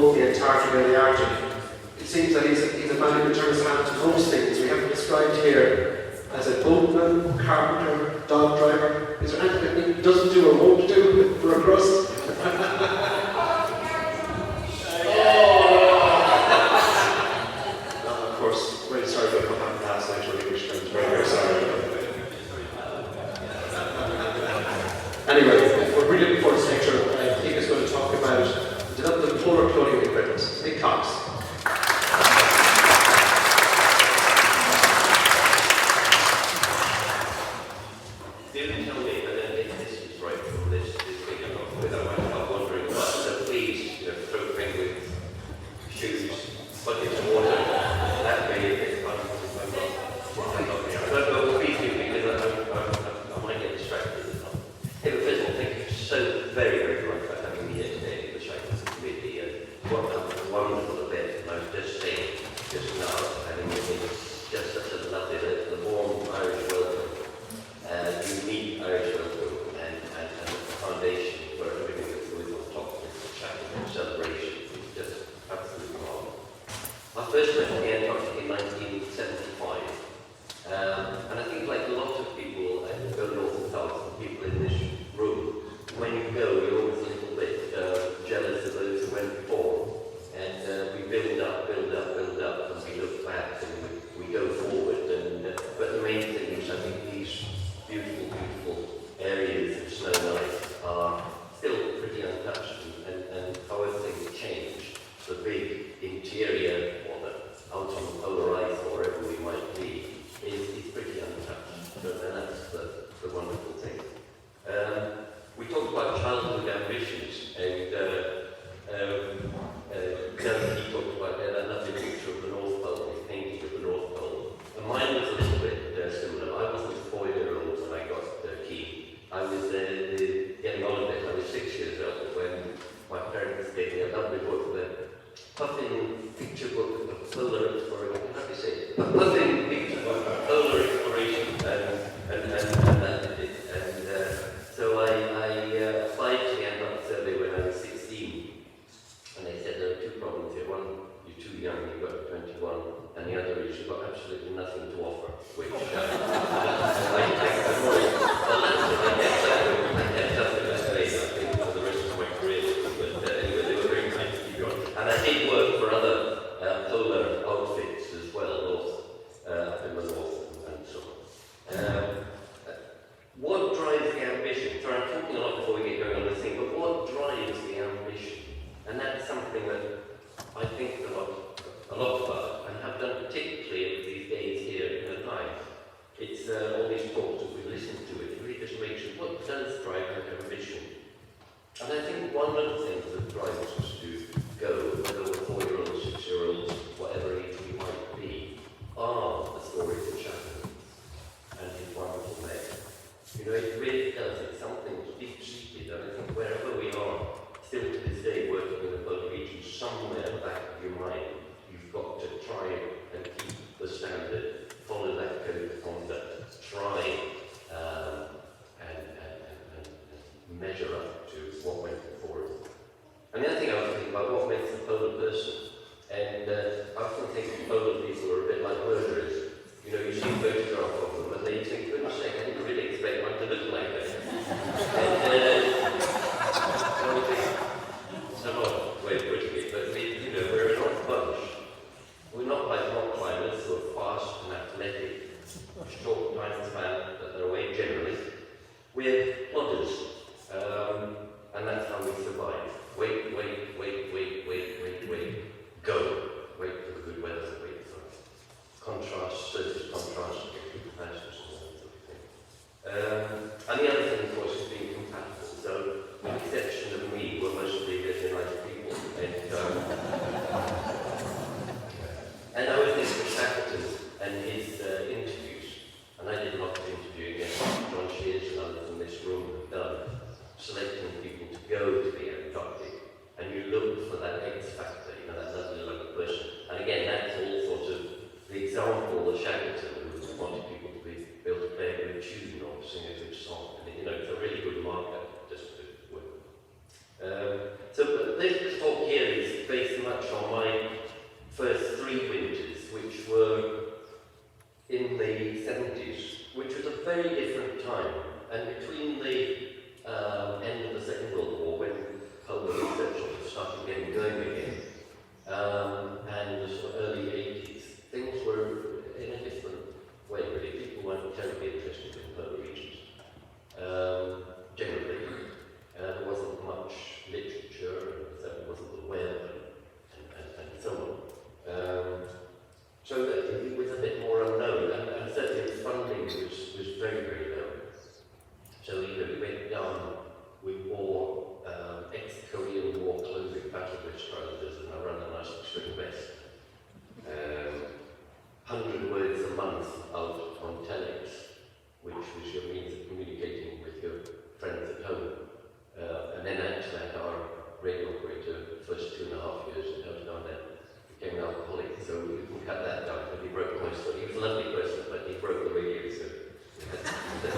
Pole, the Antarctica, the Arctic. It seems that he's a man who turns his hand to most things. We have him described here as a boatman, carpenter, dog driver. Is there anything that he doesn't do or won't do for a crust? Of course, very sorry about what happened last night to our English friends. Very, very sorry. Anyway, we're really looking forward to this lecture. Pete is going to talk about development of polar clothing equipment. Nick Cox. So this talk here is based on my first 3 winters, which were in the 70s, which was a very different time. And between the end of the Second World War, when Poland etc. started getting going again, and the sort of early 80s, things were in a different way, really. People weren't terribly interested in polar regions. Generally, there wasn't much literature, and certainly wasn't the web, and so on. So that it was a bit more unknown, and certainly the funding was very, very low. So we went down, we wore ex-Korean War clothing, battle vest trousers, and I ran a nice string vest. 100 words a month out on telex, which was your means of communicating with your friends at home. And then add to that, our radio operator, the first 2.5 years in Housedown then, became an alcoholic, so you can cut that down, but he broke most of it. He was a lovely person, but he broke the radio, so we had to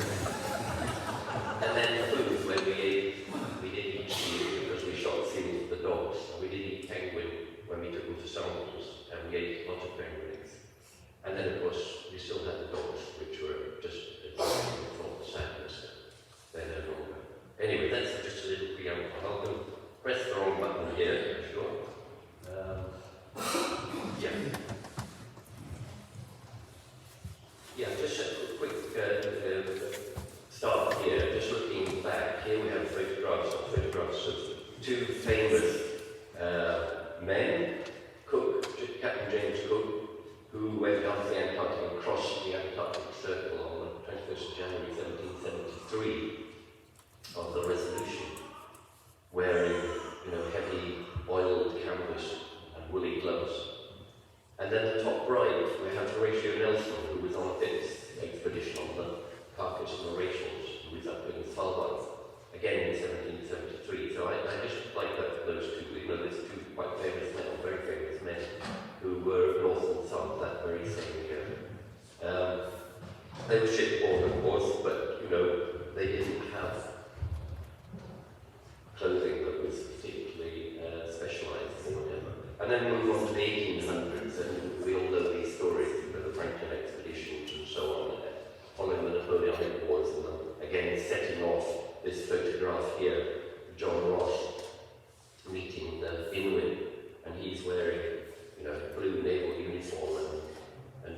and then food, when we did eat seal, because we shot seals for the dogs, and we did eat penguin when we took them for samples, and we ate lots of penguin eggs. And then, of course, we still had the dogs, which were just from the sadness. They're no longer. Anyway, that's just a little preamble. I'll go press the wrong button here, for sure. Yeah, just a quick start here. Just looking back, here we have photographs of 2 famous men, Cook, Captain James Cook, who went down to the Antarctic and crossed the Antarctic Circle on the 21st of January 1773 of the Resolution, wearing heavy oiled canvas and woolly gloves. And then the top right, we have Horatio Nelson, who was on a 5th expedition on the Carcass and Mauritius, who was up in Svalbard, again in 1773. So I just like that, those two, there's 2 quite famous men, very famous men, who were north and south that very same year. They were shipborne, of course, but they didn't have clothing that was particularly specialised or whatever. And then we move on to the 1800s, and we all know these stories, the Franklin expeditions and so on, following the Napoleonic Wars, and again setting off this photograph here, John Ross meeting the Inuit, and he's wearing a blue naval uniform and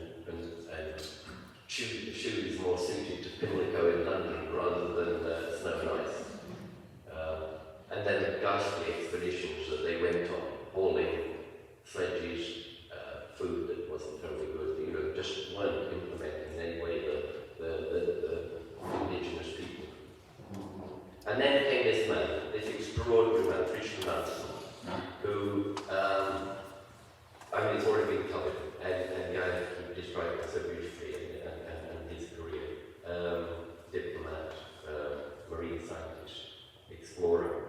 shoes more suited to Pimlico in London rather than snow and ice. And then the ghastly expeditions that they went on, hauling sledges, food that wasn't terribly good, just weren't implementing in any way the indigenous people. And then came this man, this extraordinary man, Christian Nansen, who, it's already been covered, and Jan described it so beautifully, and his career. Diplomat, marine scientist, explorer,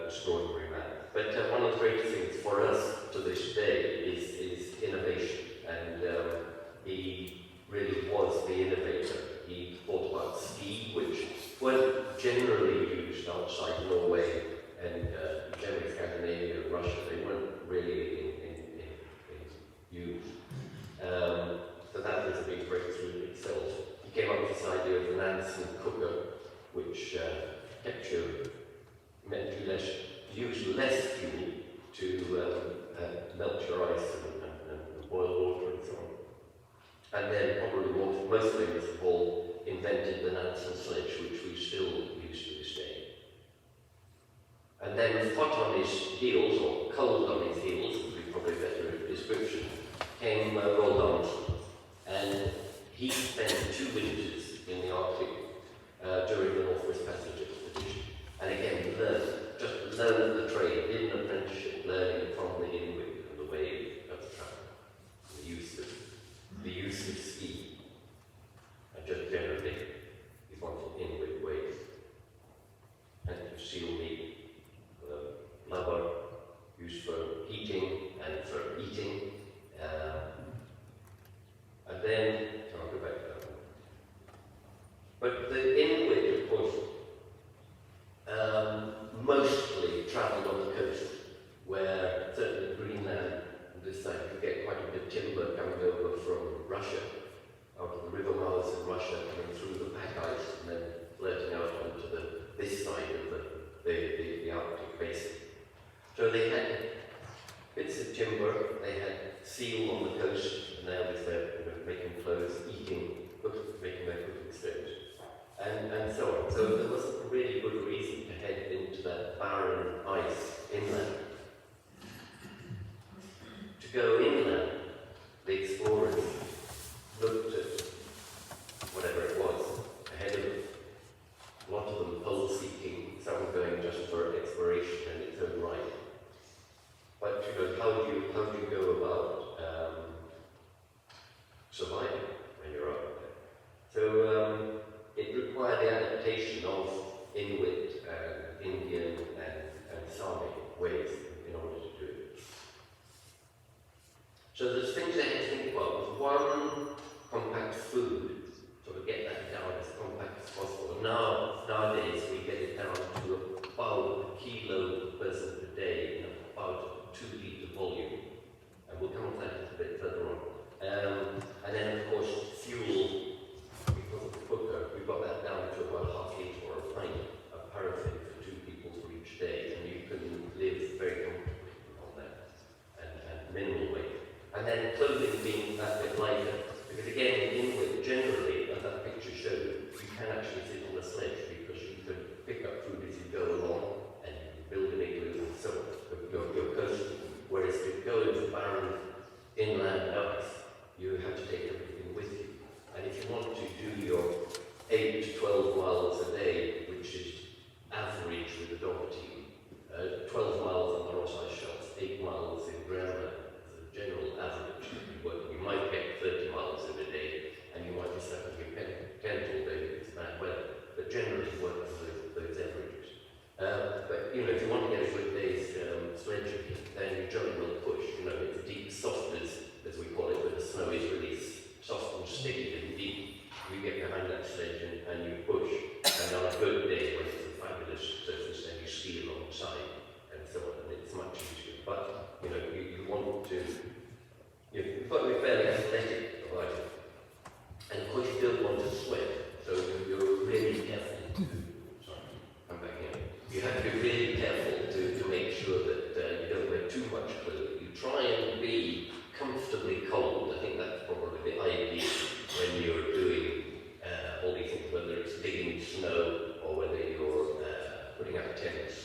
extraordinary man. But one of the greatest things for us to this day is innovation, and he really was the innovator. He thought about ski, which weren't generally used outside Norway and generally Scandinavia and Russia. They weren't really in use. So that was a big breakthrough in itself. He came up with this idea of the Nansen cooker, which meant you use less fuel to melt your ice and boil water and so on. And then probably most famous of all, invented the Nansen sledge, which we still use to this day. And then hot on his heels, or cold on his heels, would be probably a better description, came Roald Amundsen. And he spent 2 winters in the Arctic during the Northwest Passage expedition. And again, learn the trade, did an apprenticeship, learning from the Inuit and the way of travel, the use of ski, and just generally his wonderful Inuit ways. And seal meat, blubber, So they had bits of timber, they had seal on the coast, and there was their making clothes, making their cooking stoves, and so on. So there was a really good reason to head into that barren ice inland. To go inland, the explorers looked at whatever it was ahead of them. A lot of them pole-seeking, some going just for exploration in its own right. But how do you go about surviving when you're up there? So it required the adaptation of Inuit and Indian and Sami ways in order to do it. So there's things I had to think about. One, compact food, so to get that down as compact as possible. Nowadays we get it down to about a kilo per person per day in about a 2-litre volume. And we'll come on to that a little bit further on. And then of course fuel, because of the cooker, we've got that down to about half litre or a pint of paraffin for 2 people for each day, and you can live very comfortably on that, and minimal weight. And then clothing being that bit lighter, because again, in Inuit generally, as that picture showed, you can actually sit on a sledge because you can pick up food as you go along and build an igloo and so on. You're coastal. Whereas to go into barren inland ice, you have to take everything with you. And if you want to do your 8 to 12 miles a day, which is average with the dog team, 12 miles on the Ross Ice Shelves, 8 miles in Greenland, general average. You might get 30 miles in a day, and you might be stuck in your tent all day if it's bad weather. But generally, work for those averages. But if you want to get a good day's sledging, then you jolly well push. It's a deep soft as we call it, where the snow is really soft and sticky and deep. You get behind that sledge and you push. And on a good day, when it's a fabulous surface, then you ski alongside and so on, and it's much easier. But you want to, you've got to be fairly athletic about it. And of course you don't want to sweat, so you're really careful to, come back in. You have to be really careful to make sure that you don't wear too much clothing. You try and be comfortably cold. I think that's probably the idea when you're doing all these things, whether it's digging snow or whether you're putting up tents,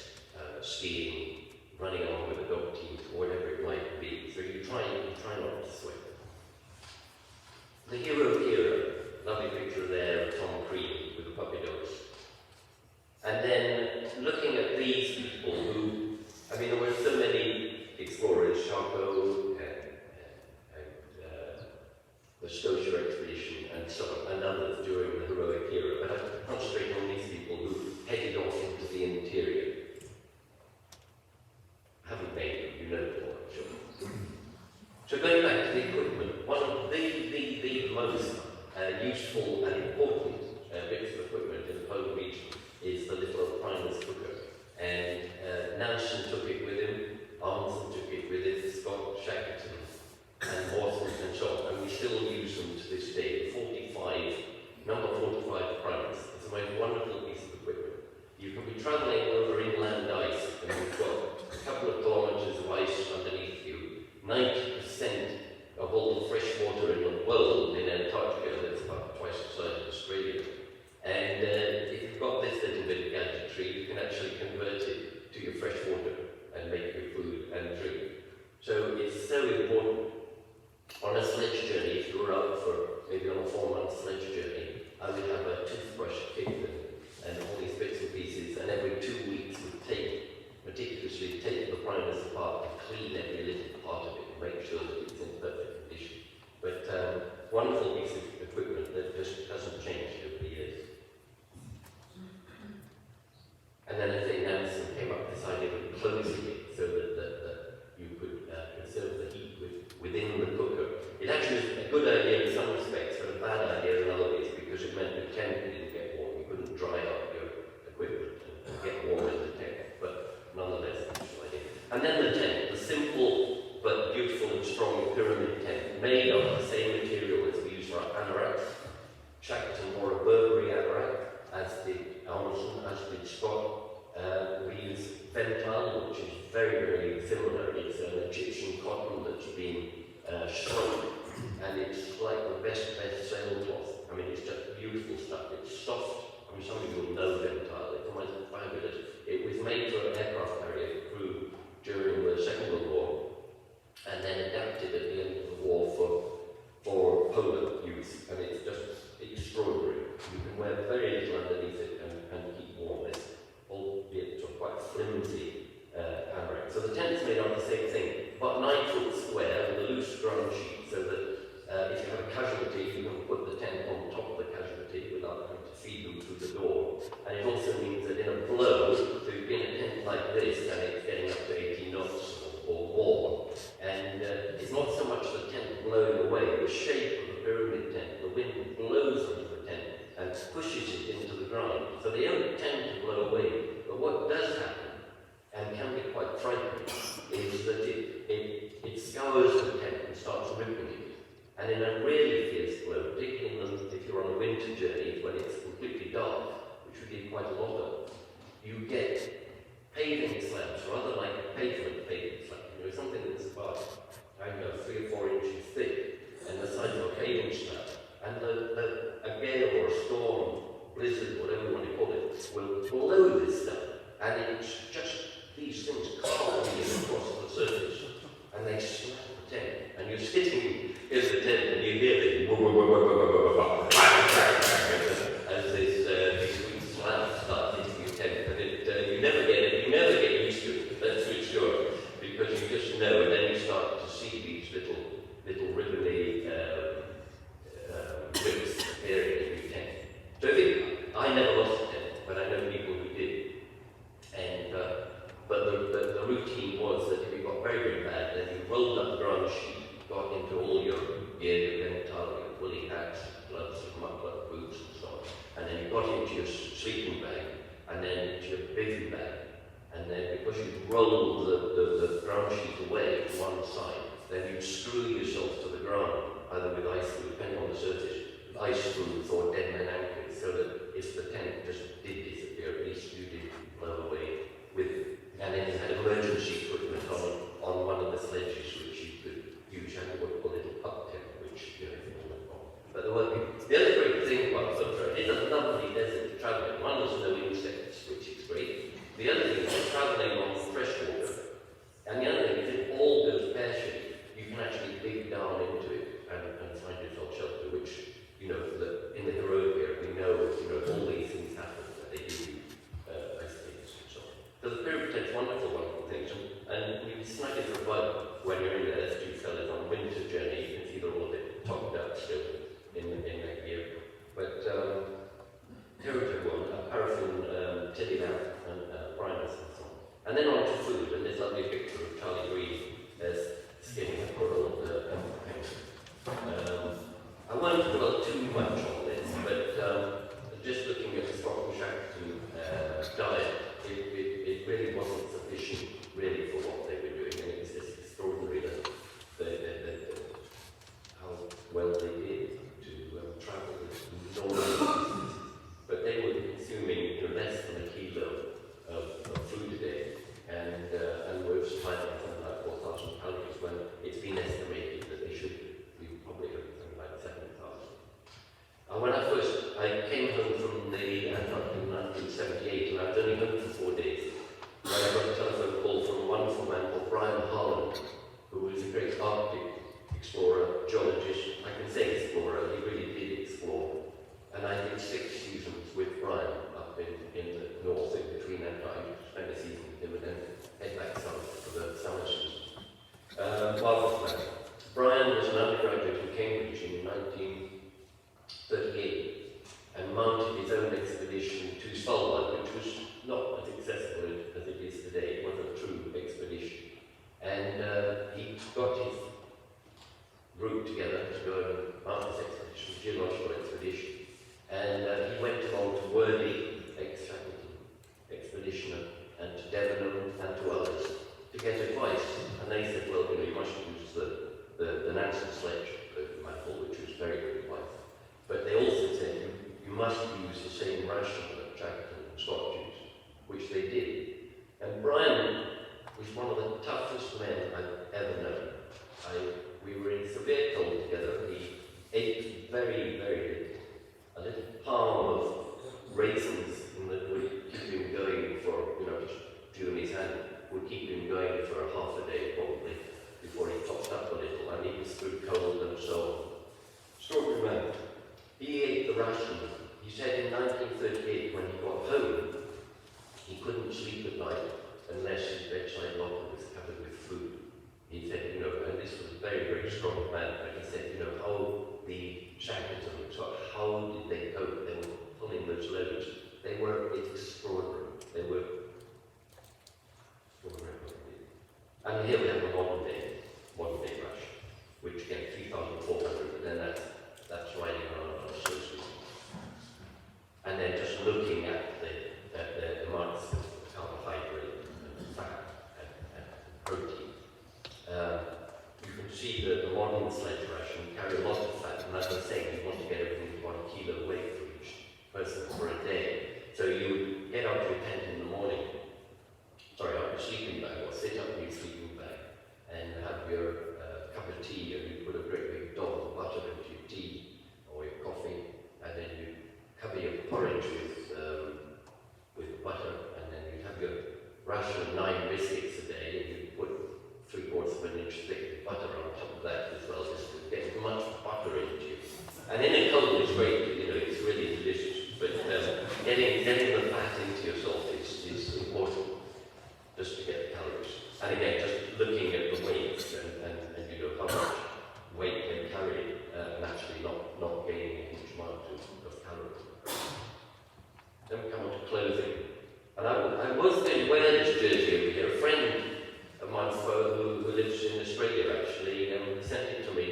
skiing, running along with the dog team, or whatever it might be. So you try not to sweat. The hero here, lovely picture there of Tom Crean with the puppy dogs. And then looking at these people who, there were so many explorers, Charcot and the Scotia expedition and so on, and others during the heroic era. But I concentrate on these people who headed off into the interior. Haven't made them, you know them all, I'm sure. So going back to the equipment, one of the most useful and important bits of equipment in the Polar region is the little Primus cooker. And Nansen took it with him, Armstrong took it with him, Scott, Shackleton, and Mawson and so on. And we still use them to this day. Number 45 Primus. It's a most wonderful piece of equipment. You can be travelling over inland ice, and you've got a couple of kilometres of ice underneath you. 90% of all the fresh water in the world in Antarctica, that's about twice the size of Australia. And if you've got this little bit of gadgetry, you can actually convert it to your fresh water and make your food and drink. So it's so important. On a sledge journey, if you were out for maybe on a 4-month sledge journey, I would have a toothbrush kit and all these bits and pieces, and every 2 weeks would meticulously take the Primus apart and clean every little part of it and make sure that it's in perfect condition. But wonderful piece of equipment that just hasn't changed over the years. And then I think Nansen came up with this idea of closing it so that you could conserve the heat within the cooker. It actually was a good idea in some respects, but a bad idea in other ways, because it meant the tent didn't get warm. You couldn't dry out your equipment and get warm in the tent, but nonetheless, a useful idea. And then the tent, the simple but beautiful and strong pyramid tent, made of the same material as we use for our anoraks. Shackleton wore a Burberry anorak, as did Amundsen, as did Scott. We use Ventile, which is very, very similar. It's an Egyptian cotton that's been shrunk, and it's like the best sailcloth. I mean, it's just beautiful stuff. It's soft. I mean, some of you will know Ventile. It's almost fabulous. It was made for an aircraft carrier crew during the Second World War, and then adapted at the end of the war for polar use, and it's just extraordinary. You can wear very little underneath it and keep warm. It's albeit sort of quite flimsy fabric. So the tent's made out of the same thing, about 9 foot square with a loose ground sheet, so that if you have a casualty, you can put the tent on top of the casualty without having to feed them through the door. And it also means that in a blow, so you've been in a tent like this, and it's getting up to 80 knots or more, and it's not so much the tent blowing away, the shape of the pyramid tent, the wind blows into the tent and pushes it into the ground. So they don't tend to blow away, but what does happen, and can be quite frightening, is that it scours the tent and starts ripping it. And in a really fierce blow, particularly if you're on a winter journey when it's completely dark, which we did quite a lot of, you get paving slabs, rather like pavement paving slabs, something that's about, I don't know, 3 or 4 inches thick, and the size of a paving slab. And a gale or a storm, blizzard, whatever you want to call it, will blow this stuff, and it's just these things carving across the surface, and they slap the tent, and you're sitting in the tent and you hear this as these sweet slabs start hitting your tent, and you never get used to it, that's for sure, because you just know, and then you start to see these little ribbony rips appearing in your tent. So I never lost a tent, but I know people who did, and but the routine was that if it got very, very bad, then you rolled up the ground sheet, got into all your gear, your Ventile, your woolly hats, gloves, muffler, boots, and so on. And then you got into your sleeping bag, and then into your bivy bag. And then because you rolled the ground sheet away to one side, then you screw yourself to the ground, either with ice screws, depending on the surface, with ice screws or dead man anchors, so that if the tent just did disappear, at least you didn't blow away with it. And then you had emergency equipment on one of the sledges which you could use, and what we call a little pup tent, which you know, but there were people. The other great thing about Sumatra, it's a lovely desert to travel in. One, there's no insects, which is great. The other thing is travelling on fresh water, and the other thing is it all goes pear-shaped. You can actually dig down into it and find yourself shelter, which, you know, in the heroic era, we know, all these things happen, that they do ice skates and so on. So the pyramid tent's wonderful, wonderful things, and you can snag it for a bug when you're in there, as you tell it on a winter journey, you can see they're all a bit topped up still in that gear. But heritage one, paraffin, teddy lamp, and primers and so on. And then on to food, and this lovely picture of Charlie Green as skinning a coral and I won't dwell too much on this, but just looking at the Scottish Shackleton diet, it really wasn't sufficient, really, for what they were doing, and it was just extraordinary how well they did to travel with normal. But they were consuming less than a kilo of food a day, and were supplying something like 4,000 calories when it's been estimated that they should be probably something like 7,000. When I came home from the Antarctic in 1978, and I was only home for 4 days, when I got a telephone call from a wonderful man called Brian Harland, who was a great Arctic explorer, geologist. I can say explorer, he really did explore. And I did 6 seasons with Brian up in the north, in between that time. Spent a season with him and then head back south for the summer season. Brian was an undergraduate in Cambridge in 1938 and mounted his own expedition to Svalbard, which was not as accessible as it is today. It was a true expedition. And he got his toughest men I've ever known. We were in severe cold together. He ate very, very little. A little palm of raisins that would keep him going for, just two in his hand, would keep him going for a half a day probably, before he topped up a little, and he was through cold and so on. Extraordinary man. He ate the ration. He said in 1938, when he got home, he couldn't sleep at night unless his bedside locker was covered with food. He said, and this was a very, very strong man, but he said, how the Shackleton, how did they cope? They were pulling those loads. They were extraordinary. They were extraordinary. And here we have the modern day rush, which again, 3,400, but then that's riding around on social. And then just looking at the amounts of carbohydrate and fat and protein. You can see that the modern sledge ration carry a lot of fat, and as I was saying, you want to get everything to 1 kilo weight for each person for a day. So you get out of your tent in the morning, out of your sleeping bag, or sit up in your sleeping bag, and have your cup of tea, and you put a great big dollop of butter into your tea or your coffee, and then you cover your porridge with butter, and then you have your ration of 9 biscuits a day, and you put 3/4 of an inch thick butter on top of that as well, just to get as much butter into you. And in a cold, it's great, it's really delicious, but getting the fat into yourself is important, just to get the calories. And again, just looking at the weights and how much weight they carry, and actually not gaining a huge amount of calories. Then we come on to clothing. And I was going to wear this jersey over here. A friend of mine who lives in Australia actually sent it to me,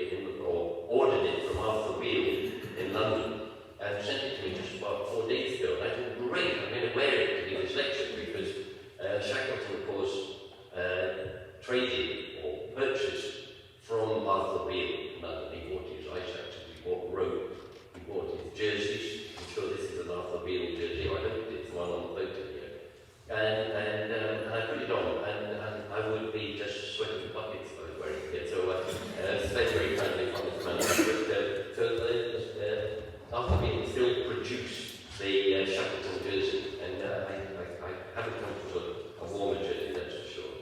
or ordered it from Arthur Wheel in London, and sent it to me just about 4 days ago. And I thought, great, I'm going to wear it to give this lecture, because Shackleton, of course, traded or purchased from Arthur Wheel in London. He bought his ice axes, he bought rope, he bought his jerseys. I'm sure this is an Arthur Wheel jersey. I hope it's one on the photo here. And I put it on, and I would be just sweating buckets if I was wearing it. So it's very kindly from this man. But Arthur Wheel still produced the Shackleton jersey, and I haven't come to a warmer jersey, that's for sure.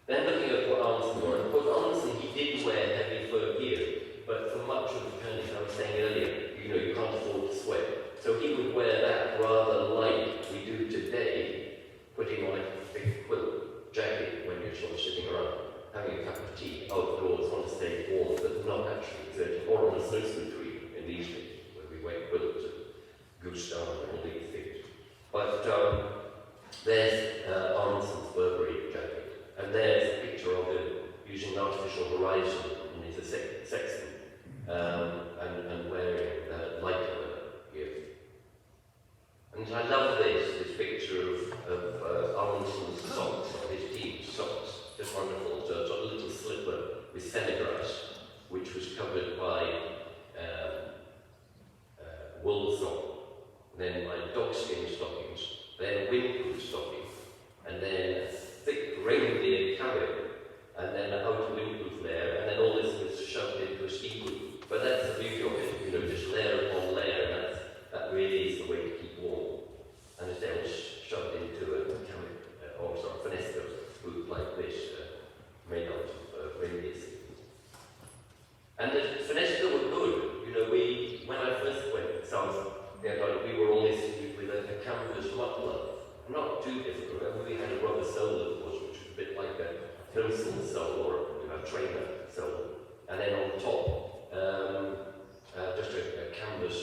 Then looking at what Arneson wore, of course Arneson, he did wear heavy fur gear, but for much of the journey, as I was saying earlier, you can't afford to sweat. So he would wear that rather like we do today, putting on a big quilt jacket when you're sort of sitting around, having a cup of tea outdoors, want to stay warm, but not actually exerting, or on a snowshoe tree in the evening, where we wear quilts and goose down and all these things. But there's Arneson's Burberry jacket, and there's a picture of him using an artificial horizon, and he's a sexton, and wearing lighter gear. And I love this picture of Arneson's socks, of his team's socks, just wonderful. So it's got a little slipper with sennegrass, which was covered by wool sock, then by dogskin stockings, then windproof stocking, and then a thick reindeer carrot, and then an outer windproof layer, and then all this was shoved into a ski boot. But that's the beauty of it, just layer upon layer, and that really is the way to keep warm. And it's then shoved into a finnesko boot like this, made out of reindeer skin. And the finnesko were good. When I first went south, we were always with a canvas muffler. Not too difficult. We had a rubber sole, of course, which was a bit like a Filson sole or a trainer sole. And then on top, just a canvas,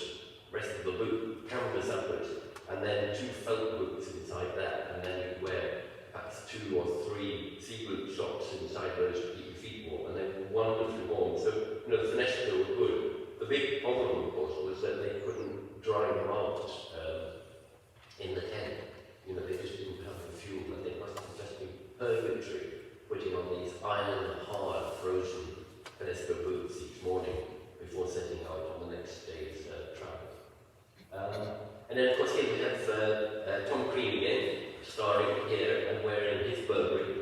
rest of the boot, canvas upwards. And then 2 felt boots inside that. And then you'd wear perhaps 2 or 3 sea boot socks inside those to keep your feet warm. And they were wonderfully warm. So, the finnesko were good. The big problem, of course, was that they couldn't dry them out in the tent. They just didn't have the fuel, and they must have just been purgatory putting on these iron-hard, frozen finnesko boots each morning before setting out on the next day's travel. And then, of course, here we have Tom Crean again, starring here and wearing his Burberry.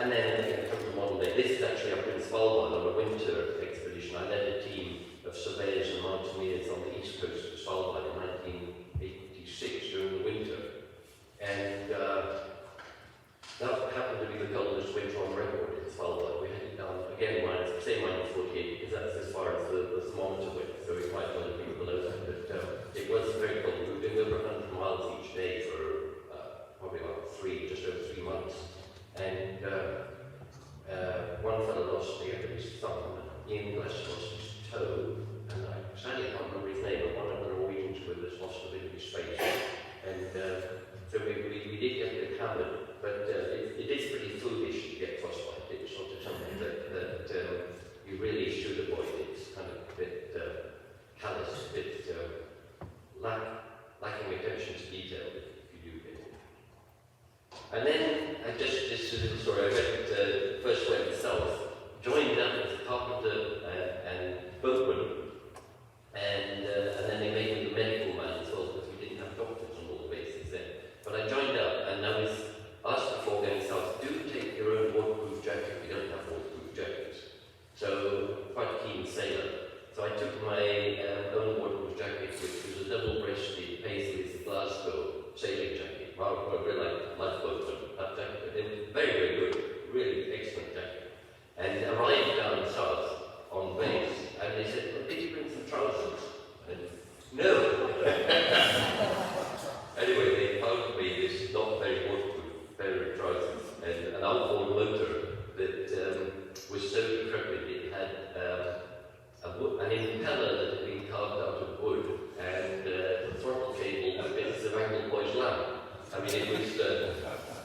And then again, come to modern day. This is actually up in Svalbard on a winter expedition. I led a team of surveyors and mountaineers on the east coast of Svalbard in 1986 during the winter. And that happened to be the coldest winter on record in Svalbard. We had it down, again, say minus 48, because that's as far as the thermometer went, so we might well have been below that. But it was very cold. We were doing over 100 miles each day for probably about just over 3 months. And one fellow lost his thumb, Ian Glass lost his toe, and I sadly can't remember his name, but one of the Norwegians with us lost a bit of his face. And so we did get a bit hammered, but it is pretty foolish to get frostbite. It's sort of something that you really should avoid. It's kind of a bit callous, a bit lacking attention to detail if you do get it. And then, just a little story, first went south, joined up as a carpenter and boatman, and then they made me the medical man as well, because we didn't have doctors on all the bases then. But I joined up, and I was asked before going south, do take your own waterproof jacket. We don't have waterproof jackets. So, quite a keen sailor. So I took my own waterproof jacket, which was a double-breasted Paisley's Glasgow sailing jacket. Well, I really like lifeboat, that jacket. It was very, very good, really excellent jacket. And arrived down south on base, and they said, well, did you bring some trousers? And no. Anyway, they found me this not very waterproof pair of trousers and an outboard motor that was so decrepit it had an impeller that had been carved out of wood and the throttle cable with bits of Angle Boy's lamp. I mean, it was,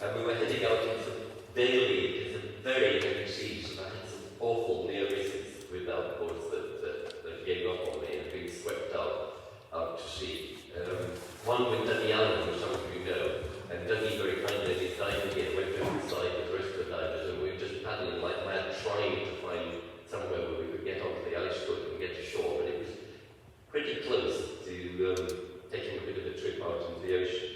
and we were heading out into daily into very heavy seas, and I had some awful near misses with outboards that gave up on me and being swept out to sea. One with Dougie Allen, who some of you know, and Dougie very kindly in his diving gear went over the side with the rest of the divers, and we were just paddling like mad, trying to find somewhere where we could get onto the ice foot and get to shore, but it was pretty close to taking a bit of a trip out into the ocean.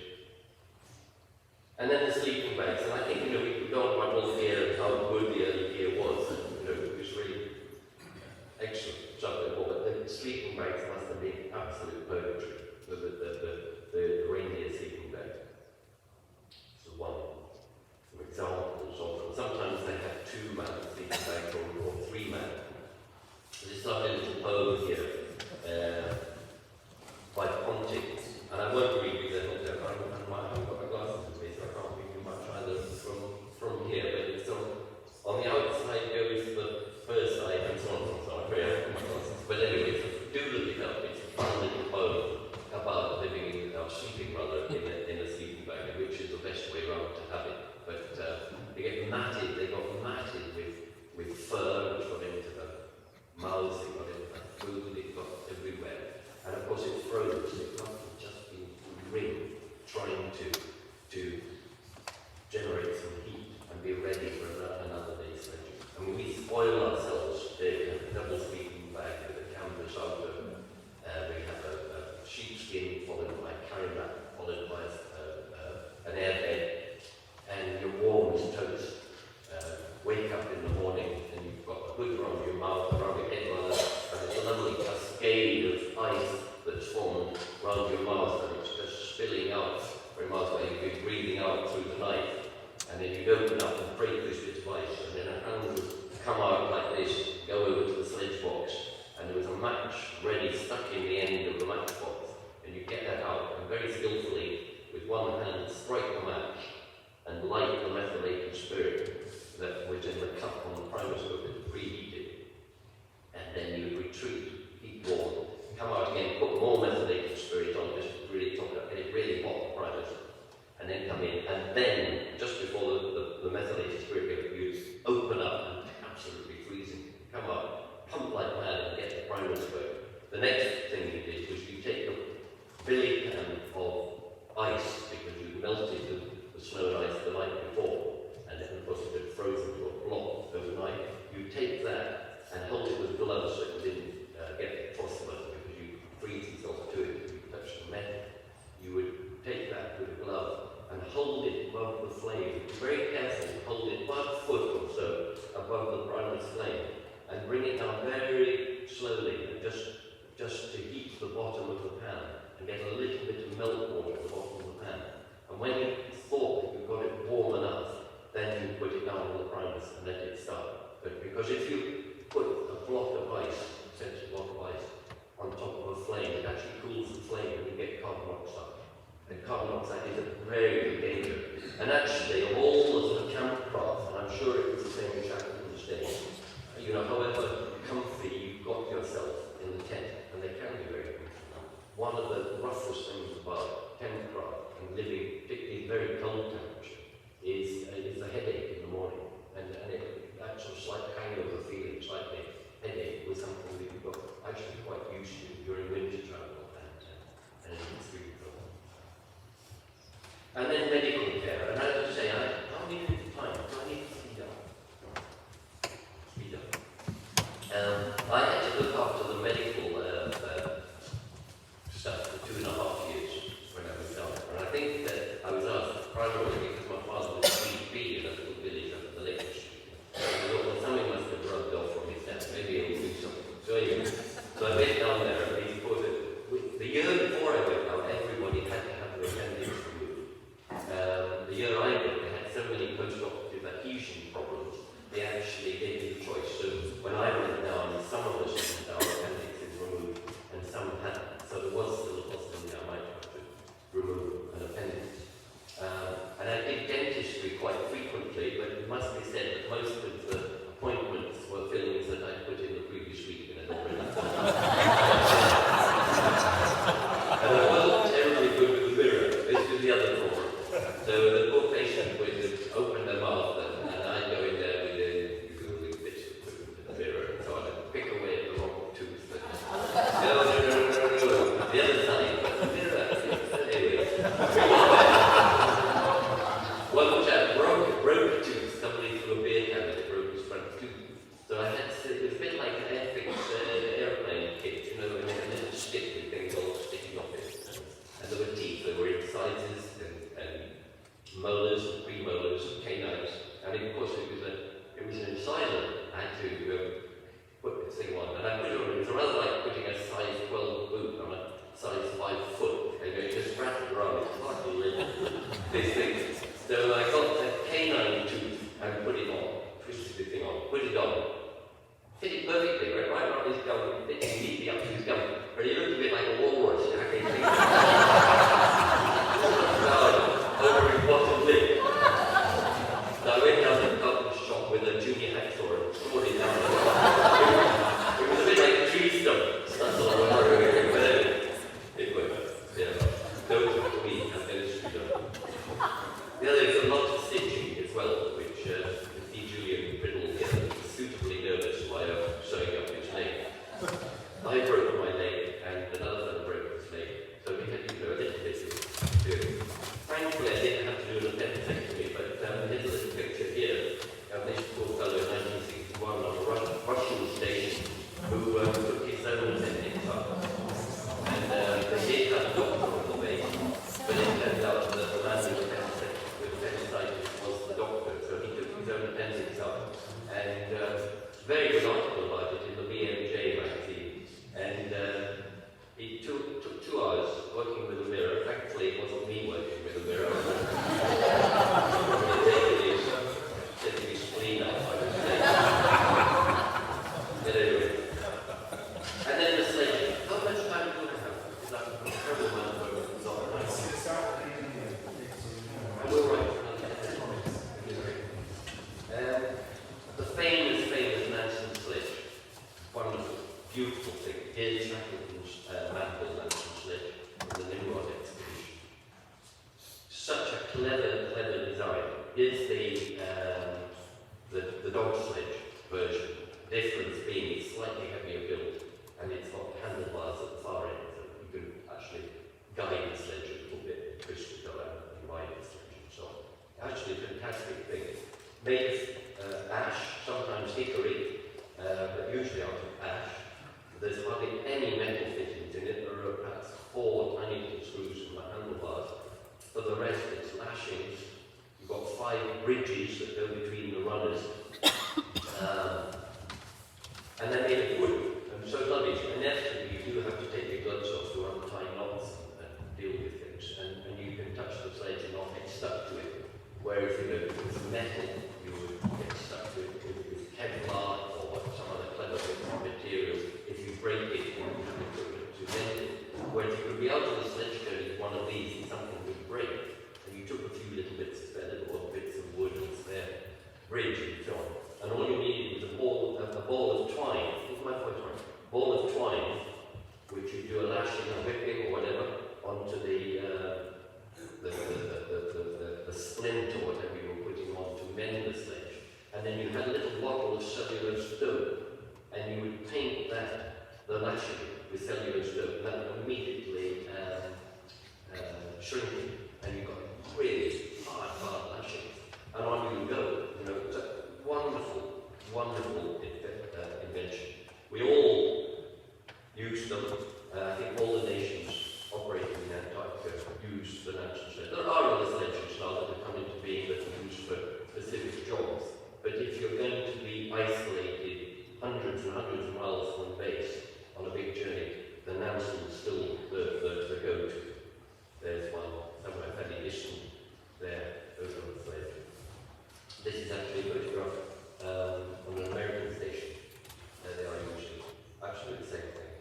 And then the sleeping bags, and I think, we could go on about all the gear and how good the early gear was, and, it was really excellent stuff there, but the sleeping bags must have been absolute poetry, the reindeer sleeping bag. So some examples of them. Sometimes they have 2-man sleeping bags or 3-man. This lovely little poem here by Pontic, and I won't read you them. I haven't got my glasses with me, so I can't read you much either from here. But it's on the outside goes the first side and so on. So I'm very happy with my glasses. But anyway, do look it up. It's a fun little poem about living sleeping rather in a sleeping bag, which is the best way around to have it. But they got matted with fur, which got into the mouths, it got into the food, it got everywhere. And of course it froze, it must have just been ring trying to generate some heat and be ready for another day's sledging. I mean, we spoil ourselves today. We have a double sleeping bag with a canvas outer. We have a sheepskin followed by a carry mat, followed by an air bed, and you're warm as toast. Wake up in the morning and you've got a hood around your mouth, around your head, and it's a lovely cascade of ice that's formed around your mouth, and it's just spilling out from your mouth where you've been breathing out through the night. And then you'd open up and break this bit of ice, and then a hand would come out like this, go over to the sledge box, and there was a match ready stuck in the end of the matchbox, and you get that out, and very skillfully, with one hand, strike the match and light the methylated spirit that was in the cup on the primuscope that preheated, and then you retreat, heat warm, come out again, put more methylated spirit on, just really top it up, get it really hot, the primuscope, and then come in, and then, just before the methylated spirit gets used, open up and absolutely freezing, come out, pump like mad and get the primuscope. The next thing you did was you take a billy pan of ice, because you melted the snow and ice the night before, and then of course it had frozen to a block overnight. You take that and hold it with gloves so it didn't Manville Lantern Sledge from the Nimrod expedition. Such a clever design. Here's the dog sledge version. Difference being it's slightly heavier built and it's got handlebars at the far end, so you can actually guide the sledge a little bit, twist it around and ride the sledge and so on. Actually a fantastic thing. Made of ash, sometimes hickory, but usually out of ash. There's hardly any metal fittings in it. There are perhaps 4 tiny little screws in the handlebars. For the rest, it's lashings. You've got 5 bridges that go between the runners. And they're made of wood. And so lovely. Inevitably, you do have to take your gloves off to untie knots and deal with things. And you can touch the sledge and not get stuck to it. Whereas, with metal, you would get stuck to it with Kevlar or some other clever bit of material. If you break it, you have to mend it. Whereas you could be out on the sledge journey with one of these and something would break. And you took a few little bits of spare little bits of wood and spare bridge and so on. And all you needed was a ball of twine. What's my point? Ball of twine, which you do a lashing or whipping or whatever onto the splint or whatever you were putting on to mend the sledge. And then you had a little bottle of cellulose dope, and you would paint the lashing with cellulose dope, and that would immediately shrink it, and you got really hard lashings. And on you go. It's a wonderful invention. We all use them. I think all the nations operating in Antarctica use the lantern sledge. There are other sledges now that have come into being that are used for specific jobs. But if you're going to be isolated hundreds and hundreds of miles from base on a big journey, the Nansen's still the go-to. There's one somewhere fairly distant there over on the sledge. This is actually a photograph on an American station. There they are usually. Absolutely the same thing.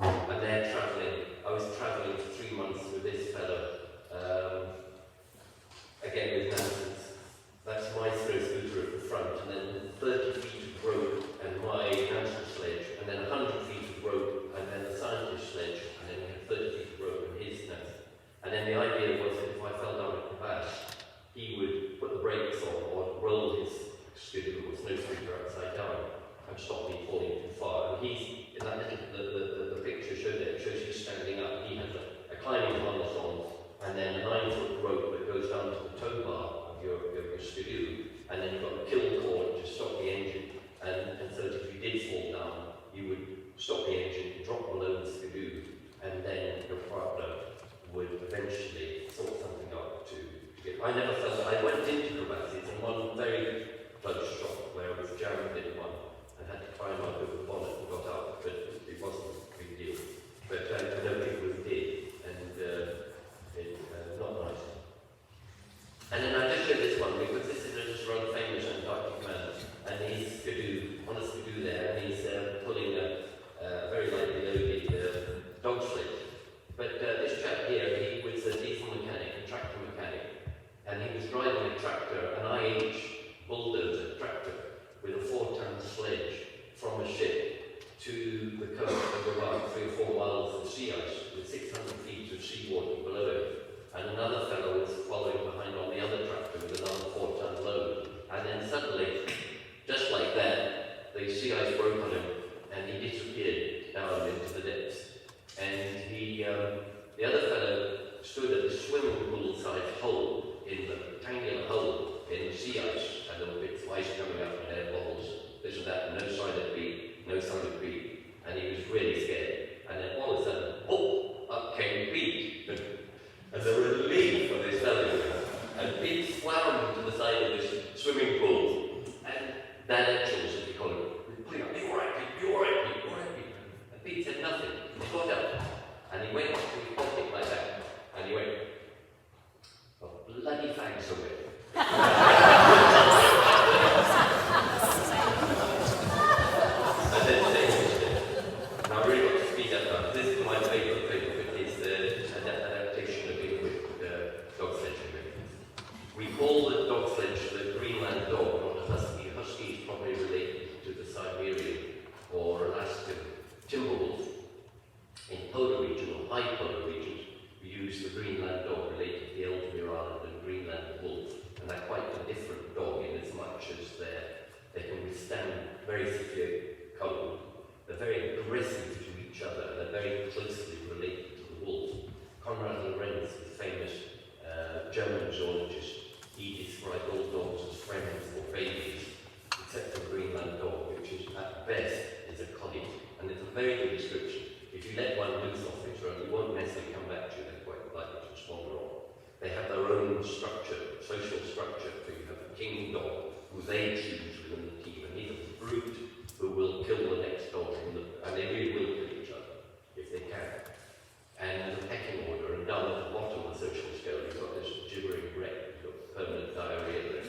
And they're travelling. I was travelling for 3 months with this fellow. Again with Nansen's. That's my throw scooter at the front, and then 30 feet of rope and my Nansen sledge, and then 100 feet of rope, and then the scientist sledge, and then we had 30 feet of rope and his Nansen. And then the idea was that if I fell down a crevasse, he would put the brakes on or roll his scooter or snow scooter upside down and stop me falling too far. And he's, in that little, the picture shows you standing up. He has a climbing harness on, and then a 9-foot rope that goes down to the tow bar of your skidoo, and then you've got the kill cord to stop the engine. And so that if you did fall down, you would stop the engine, drop below the skidoo, and then your partner would eventually sort something out to get. I never felt that. I went into crevasses in one very close shot where I was jammed in one and had to climb up over the bonnet and got out, but it wasn't a big deal. But I know people who did, and not nice. And then I just showed this one because this is a rather famous Antarctic man, and he's on a skidoo there, and he's pulling a very lightly loaded dog sledge. But this chap here, he was a diesel mechanic, a tractor mechanic, and he was driving a tractor, an IH bulldozer tractor, with a 4-ton sledge from a ship to the coast of about 3 or 4 miles of sea ice, with 600 feet of seawater below it. And another fellow was following behind on the other tractor with another 4-ton load. And then suddenly, just like that, the sea ice broke on him, and he disappeared down into the depths. And the other fellow stood at the swimming pool-sized hole, in the rectangular hole in the sea ice, and little bits of ice coming up and air bubbles, this and that, no sign of beat, and he was really scared. And then high polar regions, we use the Greenland dog related to the Ellesmere Island and Greenland wolf, and they're quite a different dog in as much as they can withstand very severe cold. They're very aggressive to each other, they're very closely related to the wolf. Konrad Lorenz, the famous German zoologist, he described all dogs as friends or babies, except the Greenland dog, which is at best is a collie, and it's a very good description. If you let one loose off its own, it won't necessarily come back to you, they're quite likely to wander off. They have their own structure, social structure, so you have a king dog who they choose within the team, and he's a brute who will kill the next dog, and they really will kill each other, if they can. And the pecking order, and down at the bottom of the social scale, you've got this gibbering wreck, you've got permanent diarrhea there.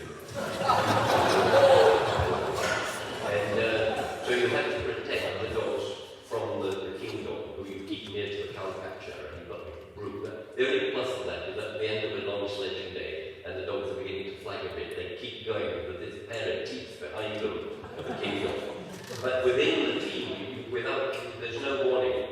And so you have to protect the dogs from the king dog, who you keep near to the cowpatcher, and you've got the brute. The only plus of that is at the end of a long sledging day, and the dogs are beginning to flag a bit, they keep going with this pair of teeth behind them of the king dog. But within the team, there's no warning.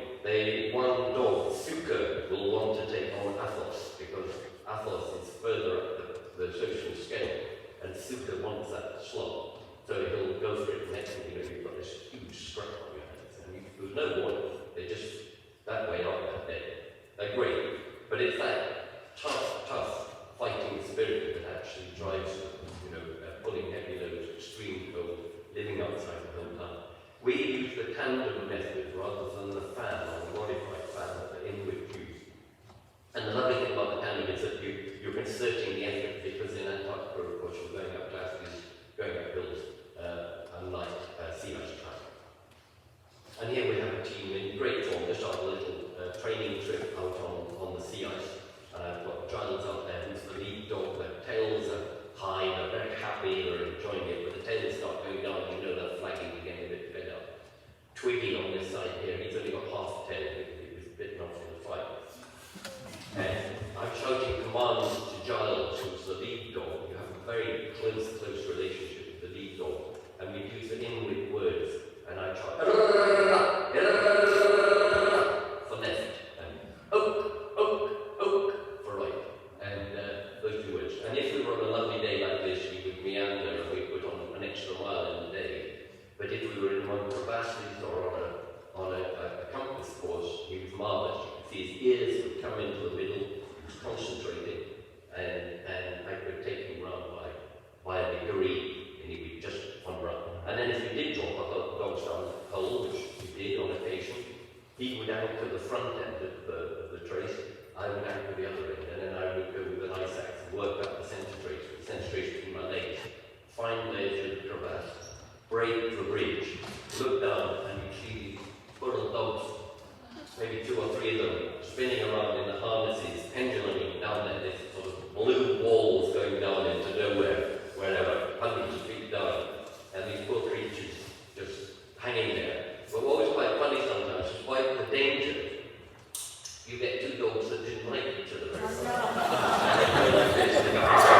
One dog, Suka, will want to take on Athos, because Athos is further up the social scale, and Suka wants that slot. So he'll go for it. Next thing you know, you've got this huge scrap on your hands, and there's no warning. They're just that way up that day. They're great, but it's that tough fighting spirit that actually drives them, pulling heavy loads, extreme cold, living outside the hometown. We use the tandem method rather than the fan or the modified fan that the Inuit use. And the lovely thing about the tandem is that you're concerting the effort, because in Antarctica, of course, you're going up to Ashley's, going up hills, unlike sea ice travel. And here we have a team in great form, just after a little training trip out on the sea ice. And I've got Giles out there, who's the lead dog. Their tails are high, they're very happy, they're enjoying it, but the tails start going down, they're flagging again a bit fed up. Twiggy on this side here, he's only got half a tail, he was bitten off in the fight. And I'm shouting commands to Giles, who's the lead dog. You have a very close relationship with the lead dog, and we use the Inuit words, and I shout for left, and oak for right, and those two words. And if we were on a lovely day like this, we would meander and we put on an extra mile in the day. But if we were in one of the crevasses or on a compass course, he was marvellous. You could see his ears would come into the middle, he was concentrating, and I could take him round by a degree, and he would just wander up. And then if we did drop our dogs down the pole, which we did on occasion, he would anchor the front end of the trace, I would anchor the other end, and then I would go with an ice axe and work up the center trace between my legs, find the edge of the crevasse, break the bridge, look down, and you see these poor little dogs, maybe 2 or 3 of them, spinning around in the harnesses, penduluming down there, this sort of blue walls going down into nowhere, wherever, hundreds of feet down, and these poor creatures just hanging there. But what was quite funny sometimes, despite the danger, you get 2 dogs that didn't like each other very well. And they go like this, and they go, so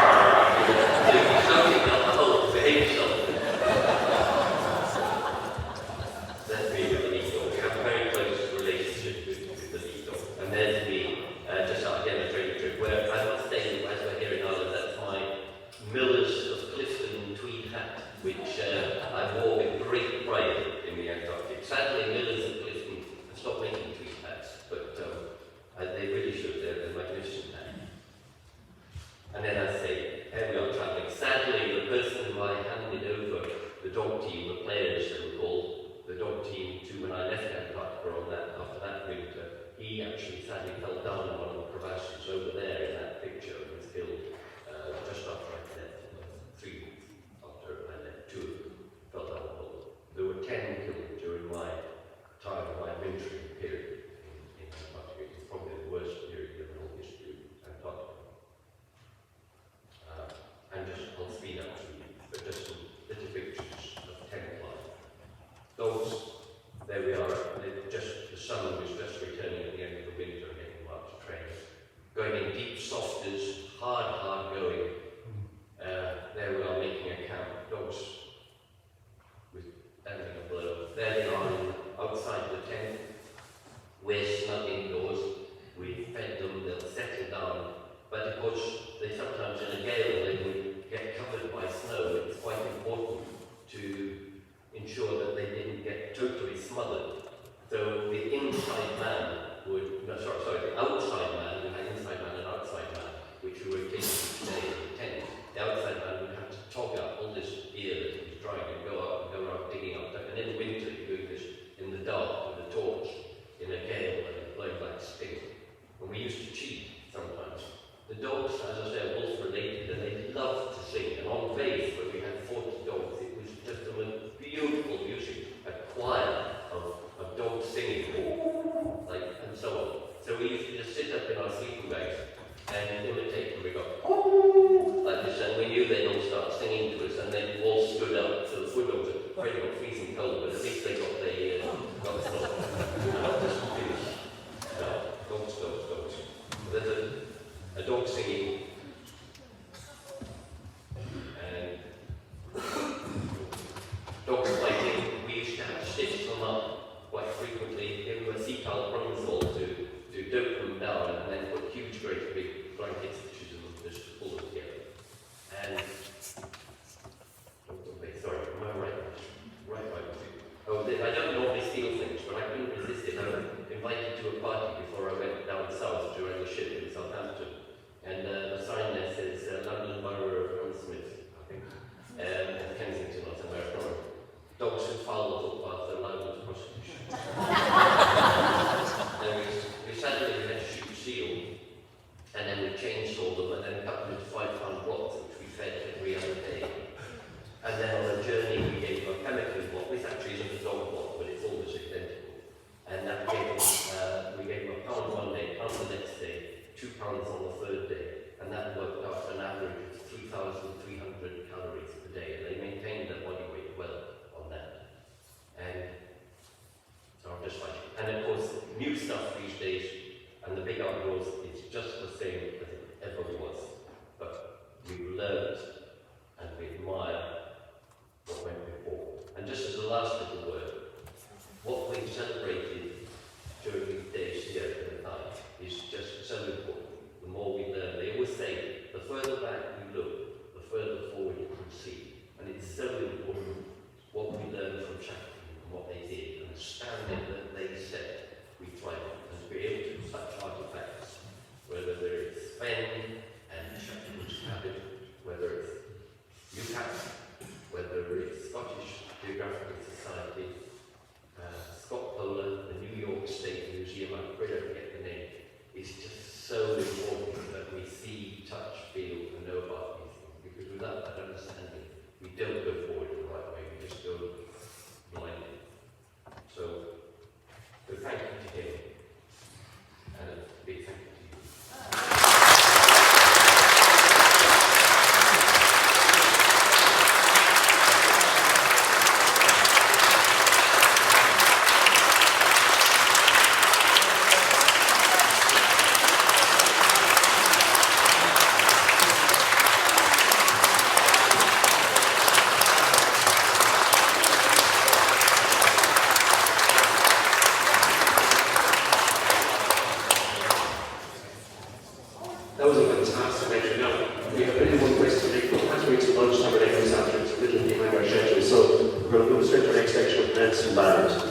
you're shouting down the hole, behave yourself. That's really the lead dog. We have a very close relationship with the lead dog. And there's me, just out again, a training trip, where I must say, as we're here in Ireland, that's my Miller's of Clifton tweed hat, which I wore with great pride in the Antarctic. Sadly, Miller's of Clifton have stopped making tweed hats, but they really should. They're magnificent hats. And then I say, here we are travelling. Sadly, the person who I handed over the dog team, the players they were called, the dog team to when I left Antarctica after that winter, he actually sadly fell down in one of the crevasses over there in that picture and was killed just after I left. 3 weeks after I left, 2 of them fell down the hole. There were 10 killed during my time of my wintering period in Antarctica. It's probably the worst period in the whole history of Antarctica. And just, I'll speed up to you, but just some little pictures of 10 flies. Dogs, there we are, the sun was just returning at the end of the winter and getting them out to train. Going in deep softers, hard going. There we are making a camp. Dogs with standing a blow. There they are outside the tent. We're snug indoors. we fed them, they'll settle down. But of course, they sometimes in a gale, they would get covered by snow. It's quite important to ensure that they didn't get totally smothered. So the inside man would, no, sorry, the outside man, we had inside man and outside man, which we rotated each day in the tent. The outside man would have to tog up all this gear that he was drying and go out and go around digging up. And in the winter, you're doing this in the dark with a torch in a gale and blowing like stink. And we used to cheat sometimes. The dogs, as I say, are wolf related and they loved to sing. And on base, where we had 40 dogs, it was just the most beautiful music, a choir of dogs singing, like, and so on. So we used to just sit up in our sleeping bags and imitate them. We go, like this, and we knew they'd all start singing to us, and they all stood up. So the foot dogs were pretty much freezing cold, but at least they got the snow. And I'll just finish. Dogs. There's a dog singing, and dogs fighting. We used to have to stitch them up quite frequently, give them a cetal pronsol to dope them down, and then put huge, great big blanket stitches in them just to pull them together. And sorry, am I right? Right. Oh, I don't normally steal things, but I couldn't resist it. I was invited to a party before I went down south during the ship in Southampton. And the sign there says London Borough of Hammersmith, I think, Kensington or somewhere from. Dogs who foul the footpath are liable to prosecution. And we sadly had to shoot seal, and then we chainsaw them, and then cut them into 5-pound blocks, which we fed every other day. And then on a journey, we gave them a pemmican block. This actually isn't a dog block, but it's almost identical. And that gave them, we gave them £1 one day, £1 the next day, £2 on the third day, and that worked out an average of 3,300 calories per day, and they maintained their body weight well on that. And so I'm just like, and of course, new stuff these days, and the big outdoors is just the same as it ever was. But we learned and we admire what went before. And just as the last little word, what we celebrated during these days here at the night is just so important. The more we learn, they always say, the further back we look, the further forward you can see. And it's so important what we learn from Shackleton and what they did, and the standard that they set, we thrive on. And to be able to touch artifacts, whether it's Fenn and Shackleton's Cabin, whether it's UCAS, whether it's Scottish Geographical Society, Scott Poland, the New York State Museum, I'm afraid I forget the name. It's just so important that we see, touch, feel, and know about these things, because without that understanding, we don't go forward in the right way, we just go blindly. So thank you to him, and a big thank you to you. That was a fantastic lecture. Now, we have anyone wants to make it has to wait till lunchtime or later this afternoon. It's a little behind our schedule. So we're going to go straight to our next section of Nancy Barrett.